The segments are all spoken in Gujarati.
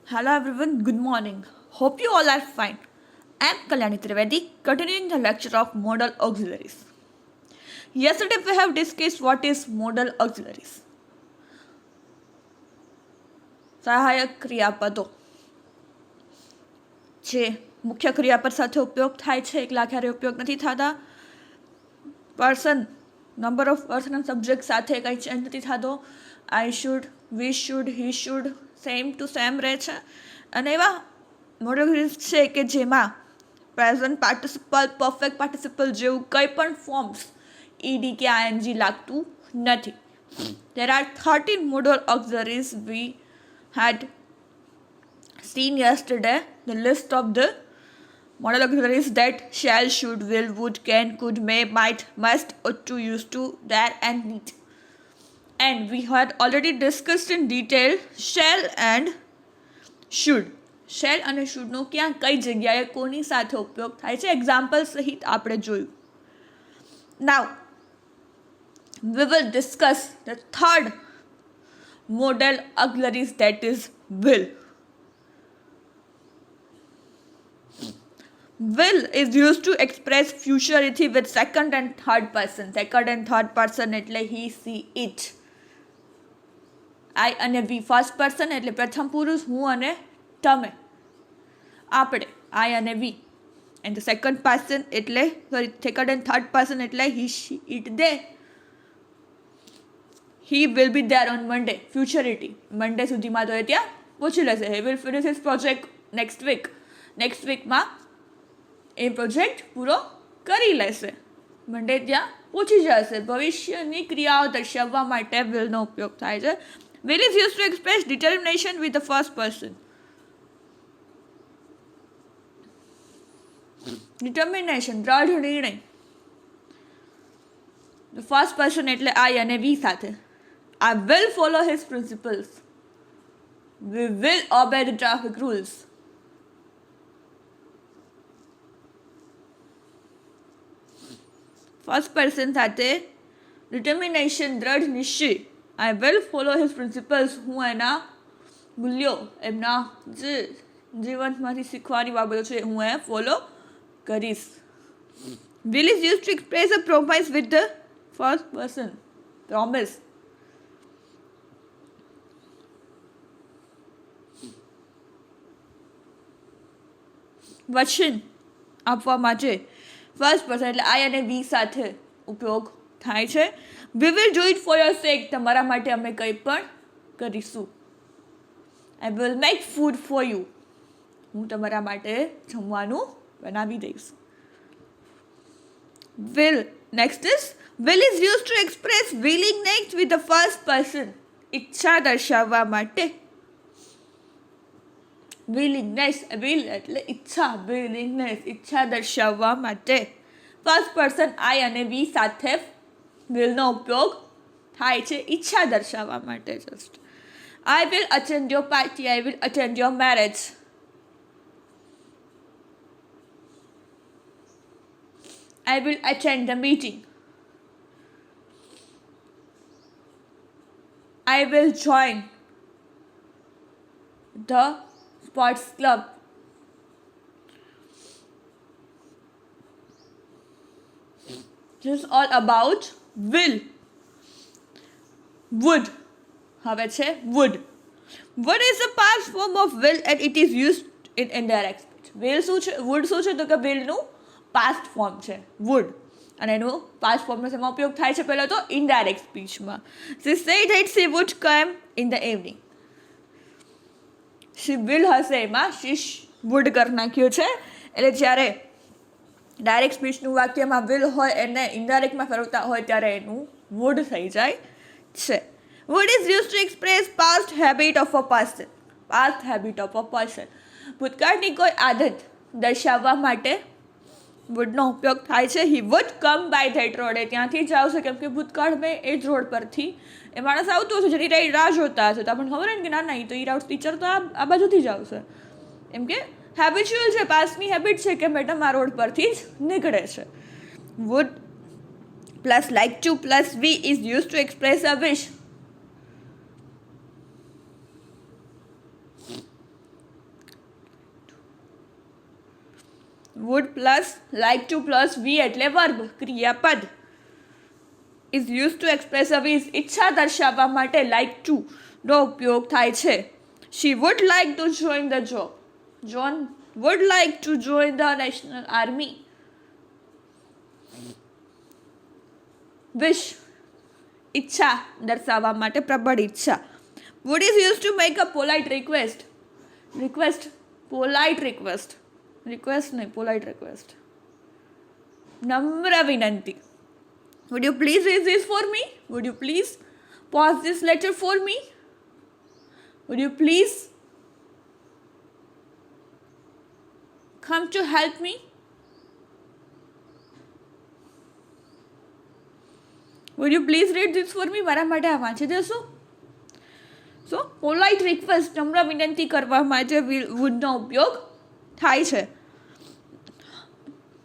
Hello everyone, good morning. Hope you all are fine. I am Kalyani Trivedi, continuing the lecture of modal auxiliaries. Yesterday we have discussed what is modal auxiliaries. સહાયક ક્રિયાપદો જે મુખ્ય ક્રિયાપદ સાથે ઉપયોગ થાય છે એકલા ક્યારે ઉપયોગ નથી થતા. પર્સન નંબર ઓફ પર્સન અને સબ્જેક્ટ સાથે કંઈ ચેન્જ નથી થતો. I should, we should, he should same to same રહે છે. અને એવા મોડલ છે કે જેમાં પ્રેઝન્ટ પાર્ટિસિપલ, પરફેક્ટ પાર્ટિસિપલ જેવું કંઈ પણ ફોર્મ્સ ઈડી કે આઈએનજી લાગતું નથી. There are 13 modal auxiliaries we had seen yesterday. The list of the modal auxiliaries that shall, should, will, would, can, could, may, might, must, ought to, used to, dare and need. And we had already discussed in detail shall and should. Shall અને શુડનો ક્યાં કઈ જગ્યાએ કોની સાથે ઉપયોગ થાય છે એક્ઝામ્પલ સહિત આપણે જોયું. નાઉ we will discuss the third modal auxiliaries, that is will. Will is used to express futurity with second and third person. Second and third person એટલે he, she, it. I અને we first person એટલે પ્રથમ પુરુષ હું અને તમે, આપણે, I અને we. And the second person એટલે second and third person એટલે he, she, it, they. He will be there on Monday, futurity. Monday સુધીમાં તો એ ત્યાં પહોંચી લેશે. He will finish his project next week. Next weekમાં A project પૂરો કરી લેશે. મંડે ત્યાં પહોંચી જશે. ભવિષ્યની ક્રિયાઓ દર્શાવવા માટે willનો ઉપયોગ થાય છે. Will is used to express determination with the first person. Determination, દ્રઢ નિર્ણય. The first person એટલે I અને we સાથે. I will follow his principles. We will obey the traffic rules. First person સાથે ડિટર્મિનેશન, દ્રઢ નિશ્ચય. I will follow his principles. હું એના મૂલ્યો, એમના જે જીવનમાંથી શીખવાની બાબતો છે હું એ ફોલો કરીશ. Will is use to express a promise with the first person. Promise. વચન આપવા માટે ફર્સ્ટ પર્સન એટલે આઈ અને વી સાથે ઉપયોગ થાય છે. We will do it for your sake. તમારા માટે અમે કંઈ પણ કરીશું. I will make food for you. હું તમારા માટે જમવાનું બનાવી દઈશ. Will next is will is use to express willingness with the first person. ઈચ્છા દર્શાવવા માટે. વિલિંગનેસ, વિલ એટલે ઈચ્છા, વિલિંગનેસ ઈચ્છા દર્શાવવા માટે ફર્સ્ટ પર્સન આઈ અને વી સાથે વિલનો ઉપયોગ થાય છે ઈચ્છા દર્શાવવા માટે. Just I will attend your party, I will attend your marriage. I will attend the meeting. I will join the sports club. This is all about will. Would. હવે છે would. Would is a past form of will and it is used in indirect speech. Will શું છે? Would શું છે? તો કે will નું past form છે would. અને એનું past form નો શેમાં ઉપયોગ થાય છે? પહેલા તો indirect speech માં. She said that she would come in the evening. She will હશે એમાં શી વુડ કરી નાખ્યું છે. એટલે જ્યારે ડાયરેક્ટ સ્પીચનું વાક્યમાં વિલ હોય એને ઇનડાયરેક્ટમાં ફેરવતા હોય ત્યારે એનું વુડ થઈ જાય છે. Would is use to express past habit of a person. Past habit of a person. ભૂતકાળની કોઈ આદત દર્શાવવા માટે વુડનો ઉપયોગ થાય છે. He would come by that road. એ ત્યાંથી જ આવશે કેમ કે ભૂતકાળમાં એ જ રોડ પરથી એ માણસ આવતો હશે જેની રાહ જોતા હશે. તો આપણને ખબર ને કે ના ના એ તો એ રાઉટ ટીચર તો આ બાજુથી જ આવશે. એમ કે હેબિચ્યુઅલ છે, પાસ્ટની હેબિટ છે કે મેડમ આ રોડ પરથી જ નીકળે છે. Would plus like to plus V is use to express a wish. Would plus like to plus V એટલે વર્બ, ક્રિયાપદ. Is use to express a wish, ઈચ્છા દર્શાવવા માટે લાઇક ટુ નો ઉપયોગ થાય છે. She would like to join the job. John would like to join the national army. Wish ઈચ્છા દર્શાવવા માટે પ્રબળ ઈચ્છા. Would is use to make a polite request. Request polite request, request નહીં પોલાઇટ રિક્વેસ્ટ, નમ્ર વિનંતી. Would you please read this for me. Would you please pose this letter for me. Would you please come to help me. Would you please read this for me? મારા માટે આ વાંચી દેશો. સો પોલાઇટ રિક્વેસ્ટ, નમ્ર વિનંતી કરવા માટે વુડનો ઉપયોગ થાય છે.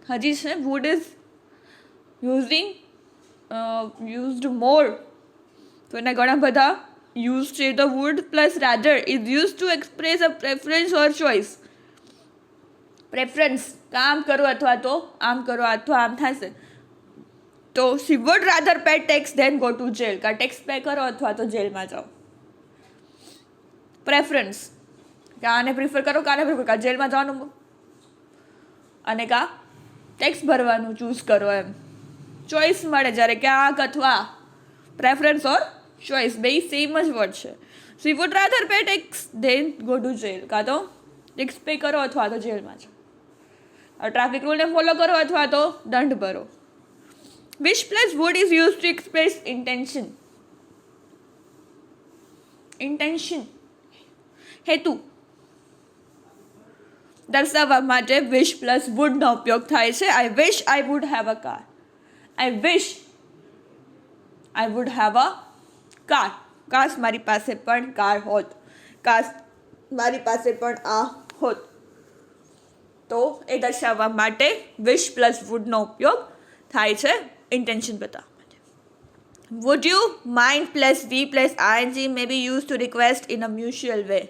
હજી છે વુડ ઇઝ યુઝડ મોર, તો એના ઘણા બધા યુઝ છે. તો would plus rather is use to express a preference or choice. Preference કામ કરો અથવા તો આમ કરો અથવા આમ થશે. તો she would rather pay tax then go to jail. કા ટેક્સ પે કરો અથવા તો જેલમાં જાઓ. પ્રેફરન્સ કે આને પ્રિફર કરો, કાને પ્રિફર, કા જેલમાં જવાનું અને કા ટેક્સ ભરવાનું ચૂઝ કરો એમ. ચોઈસ મળે જ્યારે કે આ અથવા પ્રેફરન્સ ઓર ચોઈસ બે સેમ જ વર્ડ છે. She would rather pay tax then go to jail. કાં તો ટેક્સ પે કરો અથવા તો જેલમાં જાઓ. ટ્રાફિક રૂલને ફોલો કરો અથવા તો દંડ ભરો. Wish plus would is use to express intention. Intention હેતુ દર્શાવવા માટે વિશ પ્લસ વુડનો ઉપયોગ થાય છે. I wish I would have a car. I wish I would have a car. કાશ મારી પાસે પણ કાર હોત. કાશ મારી પાસે પણ આ હોત. તો એ દર્શાવવા માટે વિશ પ્લસ વુડનો ઉપયોગ થાય છે ઇન્ટેન્શન બતાવવા માટે. Would you mind plus we plus ING may be use to request in a mutual way.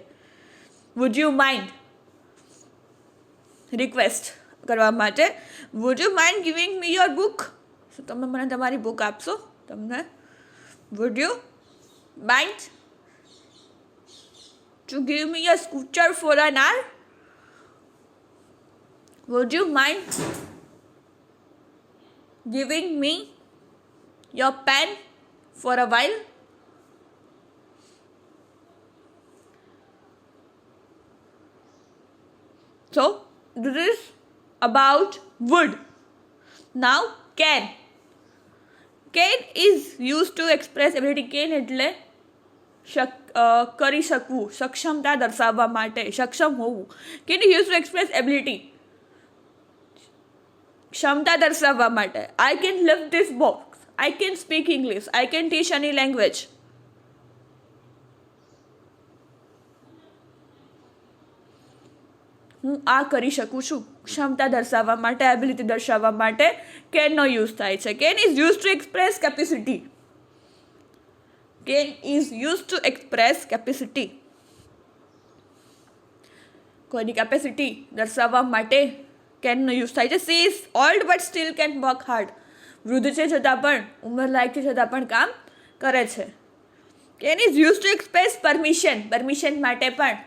Would you mind request કરવા માટે. Would you mind giving me your book. તમે મને તમારી બુક આપશો. તમને would you mind to give me your scooter for an hour. Would you mind giving me your pen for a while? So, this is about would. Now, can. Can is used to express ability. Can એટલે કરી શકવું, સક્ષમતા દર્શાવવા માટે, સક્ષમ હોવું. Can is used to express ability. ક્ષમતા દર્શાવવા માટે. I can lift this box. I can speak English. I can teach any language. હું આ કરી શકું છું. ક્ષમતા દર્શાવવા માટે, એબિલિટી દર્શાવવા માટે કેનનો યુઝ થાય છે. Can is use to express capacity. Can is use to express capacity. કોઈની કેપેસિટી દર્શાવવા માટે કેનનો યુઝ થાય છે. She is old but still can work hard. વૃદ્ધ છે છતાં પણ, ઉંમરલાયક છે છતાં પણ કામ કરે છે. Can is use to express permission. Permission માટે પણ,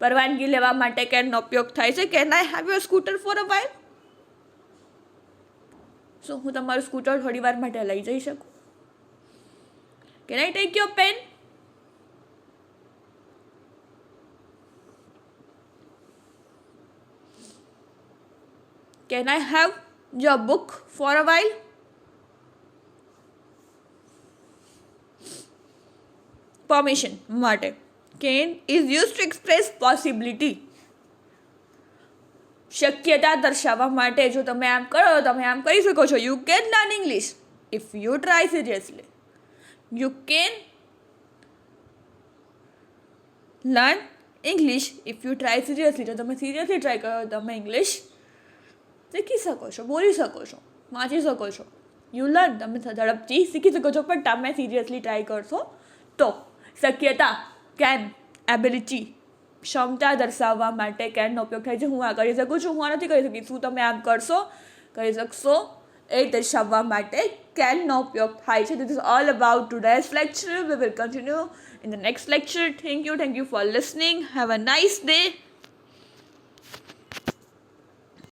પરવાનગી લેવા માટે કેનનો ઉપયોગ થાય છે. Can I have your scooter for a while. શું હું તમારું સ્કૂટર થોડી વાર માટે લઈ જઈ શકું? Can I take your pen? Can I have your book for a while? Permission માટે. Can is used to express possibility. શક્યતા દર્શાવવા માટે જો તમે આમ કરો તો તમે આમ કરી શકો છો. You can learn English if you try seriously. You can learn English if you try seriously. જો તમે સિરિયસલી ટ્રાય કરો તો તમે ઇંગ્લિશ શીખી શકો છો, બોલી શકો છો, વાંચી શકો છો. યુ લર્ન, તમે ઝડપથી શીખી શકો છો, પણ તમે સિરિયસલી ટ્રાય કરશો તો. શક્યતા કેન, એબિલિટી ક્ષમતા દર્શાવવા માટે કેનનો ઉપયોગ થાય છે. હું આ કરી શકું છું, હું આ નથી કરી શકતી, શું તમે આમ કરશો, કરી શકશો, એ દર્શાવવા માટે કેનનો ઉપયોગ થાય છે. This is all about today's lecture. We will continue in the next lecture. Thank you for listening. Have a nice day.